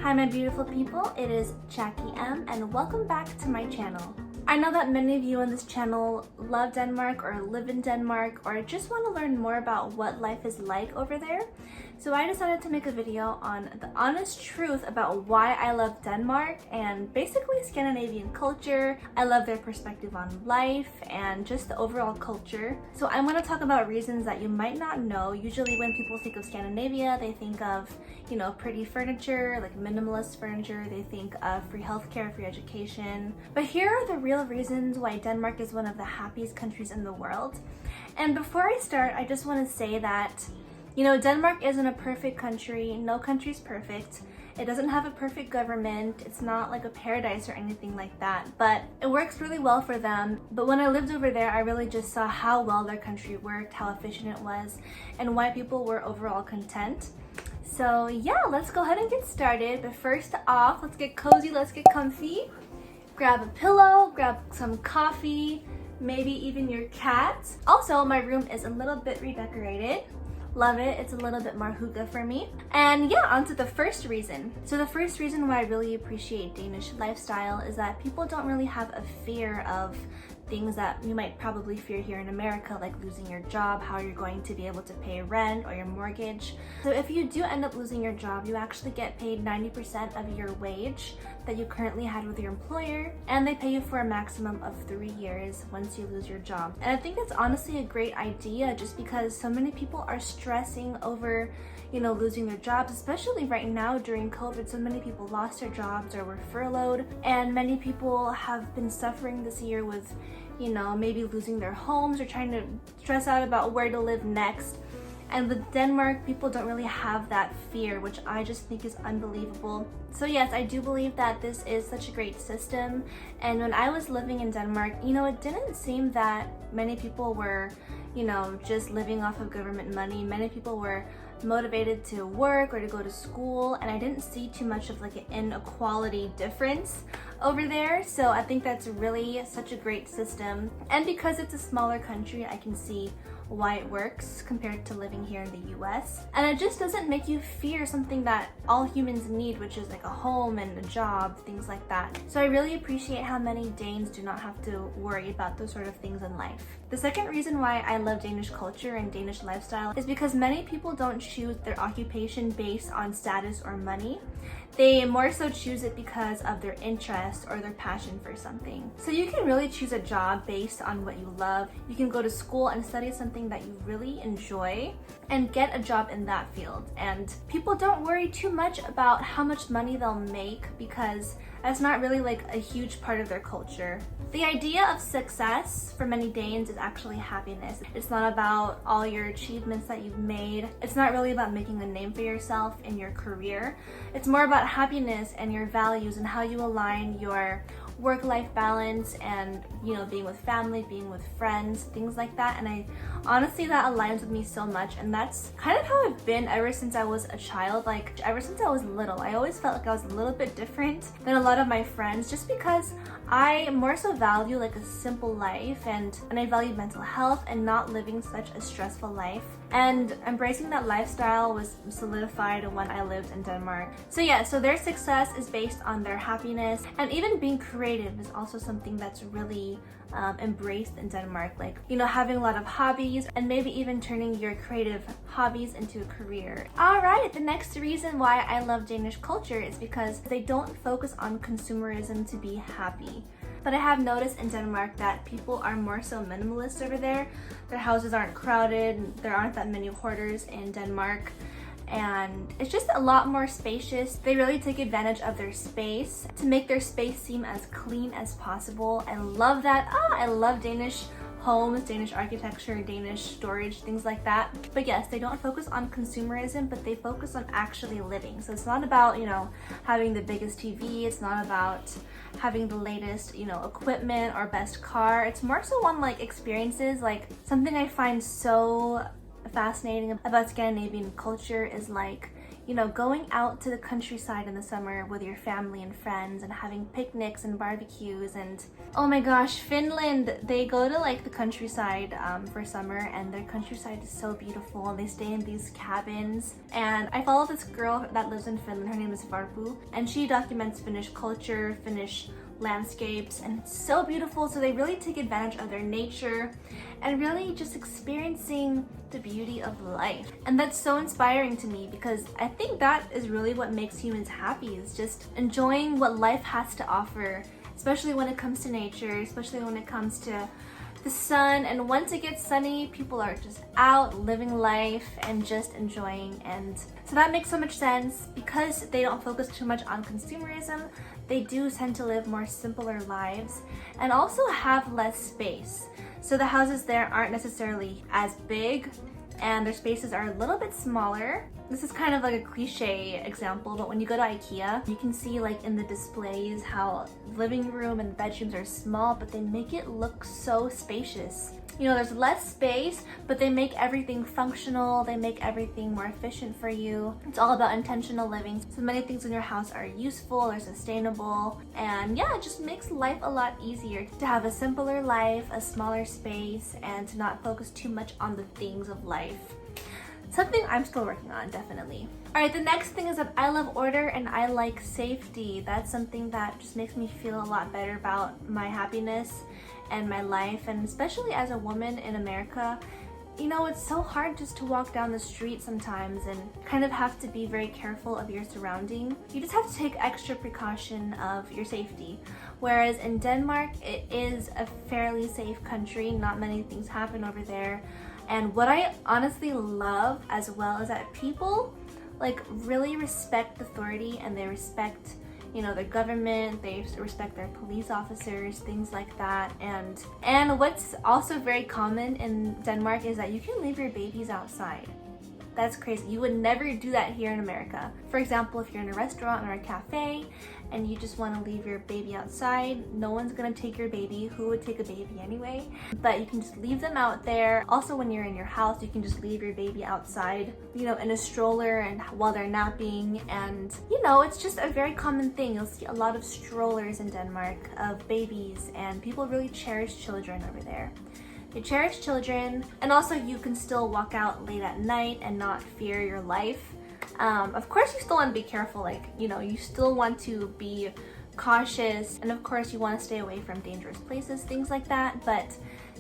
Hi my beautiful people, it is Jackie M and welcome back to my channel. I know that many of you on this channel love Denmark or live in Denmark or just want to learn more about what life is like over there. So I decided to make a video on the honest truth about why I love Denmark and basically Scandinavian culture. I love their perspective on life and just the overall culture. So I'm going to talk about reasons that you might not know. Usually when people think of Scandinavia, they think of, you know, pretty furniture, like minimalist furniture. They think of free healthcare, free education. But here are the real reasons why Denmark is one of the happiest countries in the world. And before I start, I just want to say that, you know, Denmark isn't a perfect country. No country's perfect. It doesn't have a perfect government. It's not like a paradise or anything like that, but it works really well for them. But when I lived over there, I really just saw how well their country worked, how efficient it was, and why people were overall content. So yeah, let's go ahead and get started. But first off, let's get cozy, let's get comfy. Grab a pillow, grab some coffee, maybe even your cat. Also, my room is a little bit redecorated. Love it. It's a little bit more hygge for me. And yeah, on to the first reason. So the first reason why I really appreciate Danish lifestyle is that people don't really have a fear of things that you might probably fear here in America, like losing your job, how you're going to be able to pay rent or your mortgage. So if you do end up losing your job, you actually get paid 90% of your wage that you currently had with your employer, and they pay you for a maximum of 3 years once you lose your job. And I think it's honestly a great idea just because so many people are stressing over, you know, losing their jobs, especially right now during COVID. So many people lost their jobs or were furloughed, and many people have been suffering this year with, you know, maybe losing their homes or trying to stress out about where to live next. And with Denmark, people don't really have that fear, which I just think is unbelievable. So yes, I do believe that this is such a great system. And when I was living in Denmark, you know, it didn't seem that many people were, you know, just living off of government money. Many people were motivated to work or to go to school, and I didn't see too much of like an inequality difference over there. So I think that's really such a great system. And because it's a smaller country, I can see why it works compared to living here in the US. And it just doesn't make you fear something that all humans need, which is like a home and a job, things like that. So I really appreciate how many Danes do not have to worry about those sort of things in life. The second reason why I love Danish culture and Danish lifestyle is because many people don't choose their occupation based on status or money. They more so choose it because of their interest or their passion for something. So you can really choose a job based on what you love. You can go to school and study something that you really enjoy and get a job in that field. And people don't worry too much about how much money they'll make because that's not really like a huge part of their culture. The idea of success for many Danes is actually happiness. It's not about all your achievements that you've made. It's not really about making a name for yourself in your career. It's more about happiness and your values and how you align your work-life balance and, you know, being with family, being with friends, things like that. And I honestly, that aligns with me so much, and that's kind of how I've been ever since I was a child. Like ever since I was little, I always felt like I was a little bit different than a lot of my friends just because I more so value like a simple life and I value mental health and not living such a stressful life. And embracing that lifestyle was solidified when I lived in Denmark. So yeah, so their success is based on their happiness, and even being creative is also something that's really embraced in Denmark. Like, you know, having a lot of hobbies and maybe even turning your creative hobbies into a career. All right, the next reason why I love Danish culture is because they don't focus on consumerism to be happy. But I have noticed in Denmark that people are more so minimalist over there. Their houses aren't crowded, there aren't that many hoarders in Denmark, and it's just a lot more spacious. They really take advantage of their space to make their space seem as clean as possible. I love that. I love Danish homes, Danish architecture, Danish storage, things like that. But yes, they don't focus on consumerism, but they focus on actually living. So it's not about, you know, having the biggest TV. It's not about having the latest, you know, equipment or best car. It's more so on like experiences. Like something I find so fascinating about Scandinavian culture is like, you know, going out to the countryside in the summer with your family and friends and having picnics and barbecues. And oh my gosh, Finland, they go to like the countryside for summer, and their countryside is so beautiful, and they stay in these cabins. And I follow this girl that lives in Finland. Her name is Varpu, and she documents Finnish culture, Finnish landscapes, and it's so beautiful. So they really take advantage of their nature and really just experiencing the beauty of life. And that's so inspiring to me, because I think that is really what makes humans happy, is just enjoying what life has to offer, especially when it comes to nature, especially when it comes to the sun. And once it gets sunny, people are just out living life and just enjoying. And so that makes so much sense, because they don't focus too much on consumerism. They do tend to live more simpler lives and also have less space. So the houses there aren't necessarily as big, and their spaces are a little bit smaller. This is kind of like a cliche example, but when you go to IKEA, you can see like in the displays how the living room and bedrooms are small, but they make it look so spacious. You know, there's less space, but they make everything functional. They make everything more efficient for you. It's all about intentional living. So many things in your house are useful, they're sustainable, and yeah, it just makes life a lot easier to have a simpler life, a smaller space, and to not focus too much on the things of life. Something I'm still working on, definitely. All right, the next thing is that I love order and I like safety. That's something that just makes me feel a lot better about my happiness and my life. And especially as a woman in America, you know, it's so hard just to walk down the street sometimes and kind of have to be very careful of your surrounding. You just have to take extra precaution of your safety. Whereas in Denmark, it is a fairly safe country. Not many things happen over there. And what I honestly love as well is that people like really respect authority, and they respect, you know, their government, they respect their police officers, things like that. And what's also very common in Denmark is that you can leave your babies outside. That's crazy. You would never do that here in America. For example, if you're in a restaurant or a cafe and you just want to leave your baby outside, no one's gonna take your baby. Who would take a baby anyway? But you can just leave them out there. Also, when you're in your house, you can just leave your baby outside, you know, in a stroller and while they're napping. And you know, it's just a very common thing. You'll see a lot of strollers in Denmark of babies, and people really cherish children over there. They cherish children, and also you can still walk out late at night and not fear your life. Of course, you still want to be careful, like, you know, you still want to be cautious, and of course you want to stay away from dangerous places, things like that, but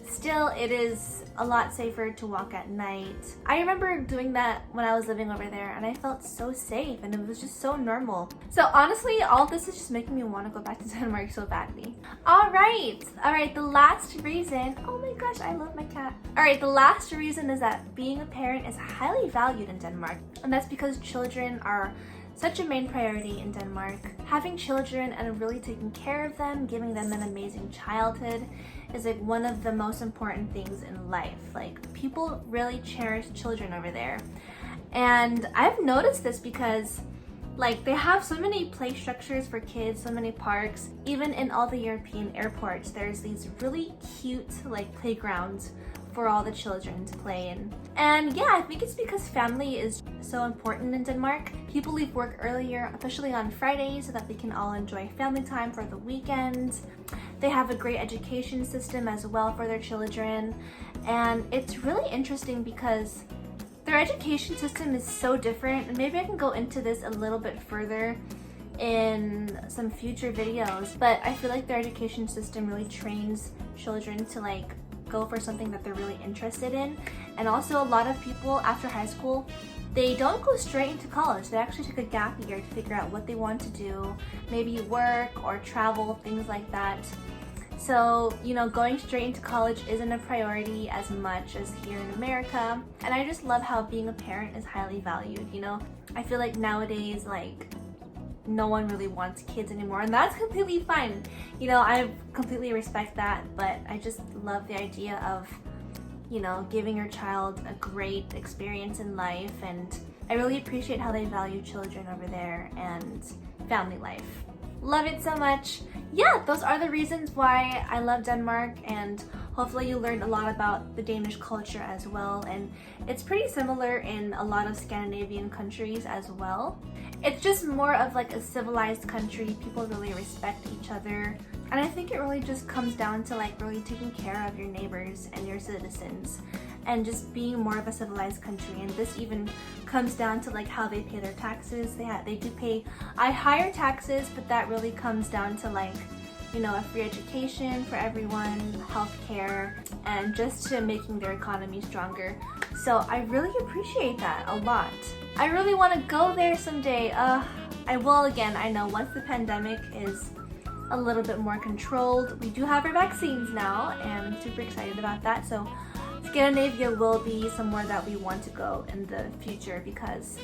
still it is a lot safer to walk at night. I remember doing that when I was living over there, and I felt so safe, and it was just so normal. So honestly, all this is just making me want to go back to Denmark so badly. All right, the last reason, oh my gosh, I love my cat. All right, the last reason is that being a parent is highly valued in Denmark, and that's because children are such a main priority in Denmark. Having children and really taking care of them, giving them an amazing childhood is like one of the most important things in life. Like, people really cherish children over there. And I've noticed this because like they have so many play structures for kids, so many parks. Even in all the European airports, there's these really cute like playgrounds for all the children to play in. And yeah, I think it's because family is so important in Denmark. People leave work earlier, especially on Fridays, so that they can all enjoy family time for the weekend. They have a great education system as well for their children. And it's really interesting because their education system is so different. And maybe I can go into this a little bit further in some future videos, but I feel like their education system really trains children to like go for something that they're really interested in. And also, a lot of people after high school, they don't go straight into college. They actually take a gap year to figure out what they want to do, maybe work or travel, things like that. So, you know, going straight into college isn't a priority as much as here in America. And I just love how being a parent is highly valued, you know? I feel like nowadays, like, no one really wants kids anymore, and that's completely fine. You know, I completely respect that, but I just love the idea of, you know, giving your child a great experience in life, and I really appreciate how they value children over there and family life. Love it so much. Yeah, those are the reasons why I love Denmark, and hopefully you learned a lot about the Danish culture as well, and it's pretty similar in a lot of Scandinavian countries as well. It's just more of like a civilized country. People really respect each other, and I think it really just comes down to like really taking care of your neighbors and your citizens and just being more of a civilized country. And this even comes down to like how they pay their taxes. They do pay higher taxes, but that really comes down to like, you know, a free education for everyone, healthcare, and just to making their economy stronger. So I really appreciate that a lot. I really want to go there someday. I will again, I know, once the pandemic is a little bit more controlled. We do have our vaccines now, and I'm super excited about that. So Scandinavia will be somewhere that we want to go in the future, because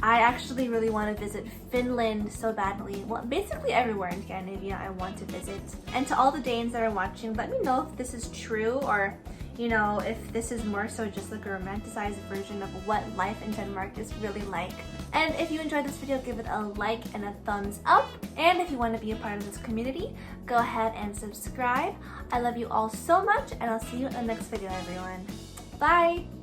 I actually really want to visit Finland so badly. Well, basically everywhere in Scandinavia I want to visit. And to all the Danes that are watching, let me know if this is true, or you know, if this is more so just like a romanticized version of what life in Denmark is really like. And if you enjoyed this video, give it a like and a thumbs up. And if you want to be a part of this community, go ahead and subscribe. I love you all so much, and I'll see you in the next video, everyone. Bye!